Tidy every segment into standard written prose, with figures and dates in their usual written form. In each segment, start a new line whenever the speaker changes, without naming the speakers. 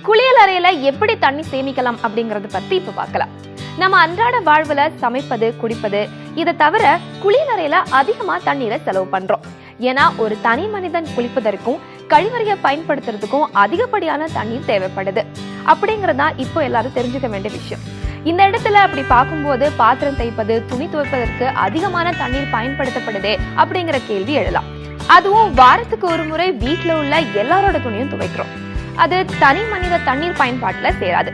குளியலறையில எப்படி தண்ணி சேமிக்கலாம் அப்படிங்கறத பத்தி இப்ப பார்க்கலாம். நம்ம அன்றாட வாழ்வுல சமைப்பது, குடிப்பது இதை தவிர குளியலறையில அதிகமா தண்ணீரை செலவு பண்றோம். ஏன்னா ஒரு தனி மனிதன் குளிப்பதற்கும் கழிவறையை பயன்படுத்துறதுக்கும் அதிகப்படியான தண்ணீர் தேவைப்படுது. அப்படிங்கறதா இப்போ எல்லாரும் தெரிஞ்சுக்க வேண்டிய விஷயம். இந்த இடத்துல அப்படி பார்க்கும்போது பாத்திரம் தேய்ப்பது, துணி துவைப்பதற்கு அதிகமான தண்ணீர் பயன்படுத்தப்படுதே அப்படிங்கிற கேள்வி எழலாம். அதுவும் வாரத்துக்கு ஒரு முறை வீட்டுல உள்ள எல்லாரோட துணியும் துவைக்கிறோம். அது தனி மனித தண்ணீர் பயன்பாட்டுல சேராது.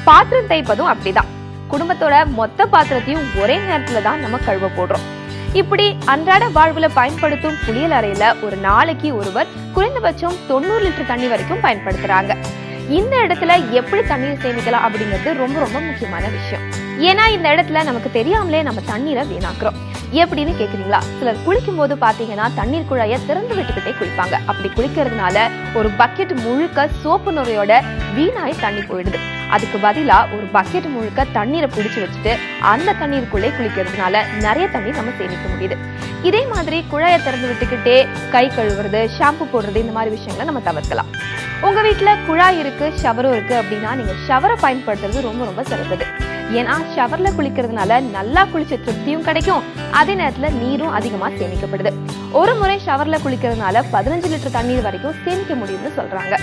பாத்திரம் தேய்ப்பதும் அப்படிதான். குடும்பத்தோட மொத்த பாத்திரத்தையும் ஒரே நேரத்துல தான் நம்ம கழுவ போடுறோம். இப்படி அன்றாட வாழ்வுல பயன்படுத்தும் குளியலறையில ஒரு நாளைக்கு ஒருவர் குறைந்தபட்சம் 90 லிட்டர் தண்ணி வரைக்கும் பயன்படுத்துறாங்க. இந்த இடத்துல எப்படி தண்ணீர் சேமிக்கலாம் அப்படிங்கிறது ரொம்ப ரொம்ப முக்கியமான விஷயம். ஏன்னா இந்த இடத்துல நமக்கு தெரியாமலே நம்ம தண்ணீரை வீணாக்குறோம். எப்படின்னு கேக்குறீங்களா? சிலர் குளிக்கும் போது பாத்தீங்கன்னா தண்ணீர் குழாயை திறந்து விட்டுக்கிட்டே குளிப்பாங்க. அப்படி குளிக்கிறதுனால ஒரு பக்கெட் முழுக்க சோப்பு நுரையோட வீணாய் தண்ணி போயிடுது. அதுக்கு பதிலா ஒரு பக்கெட் முழுக்க தண்ணீரை பிடிச்சு வச்சுட்டு அந்த தண்ணீருக்குள்ளே குளிக்கிறதுனால நிறைய தண்ணீர் நம்ம சேமிக்க முடியுது. இதே மாதிரி குழாயை திறந்து விட்டுக்கிட்டே கை கழுவுறது, ஷாம்பு போடுறது, இந்த மாதிரி விஷயங்களை நம்ம தவிர்க்கலாம். உங்க வீட்டுல குழாய் இருக்கு, ஷவரும் இருக்கு அப்படின்னா நீங்க ஷவரை பயன்படுத்துறது ரொம்ப ரொம்ப சிறந்தது. ஏன்னா ஷவர்ல குளிக்கிறதுனால நல்லா குளிச்ச திருப்தியும் கிடைக்கும், அதே நேரத்துல நீரும் அதிகமா சேமிக்கப்படுது. ஒரு முறை ஷவர்ல குளிக்கிறதுனால 15 லிட்டர் தண்ணீர் வரைக்கும் சேமிக்க முடியும்னு சொல்றாங்க.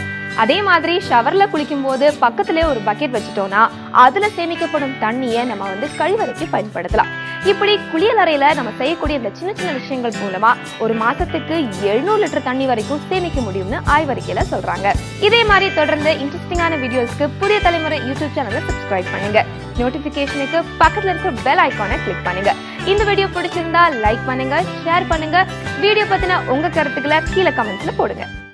அதே மாதிரி ஷவர்ல குளிக்கும் போது பக்கத்திலே ஒரு பக்கெட் வச்சுட்டோம்னா அதுல சேமிக்கப்படும் தண்ணியை நம்ம கழிவறைக்கு பயன்படுத்தலாம். இப்படி குளியலறையில நம்ம செய்யக்கூடிய இந்த சின்ன சின்ன விஷயங்கள் மூலமா ஒரு மாசத்துக்கு 700 லிட்டர் தண்ணி வரைக்கும் சேமிக்க முடியும்னு ஆய்வறிக்கையில சொல்றாங்க. இதே மாதிரி தொடர்ந்து இன்ட்ரெஸ்டிங்கான வீடியோஸ்க்கு புதிய தலைமுறை யூடியூப் சேனலை சப்ஸ்கிரைப் பண்ணுங்க. நோட்டிபிகேஷனுக்கு பக்கத்துல இருக்க பெல் ஐகானை கிளிக் பண்ணுங்க. இந்த வீடியோ பிடிச்சிருந்தா லைக் பண்ணுங்க, ஷேர் பண்ணுங்க. வீடியோ பத்தின உங்க கருத்துக்களை கீழே கமெண்ட்ஸ்ல போடுங்க.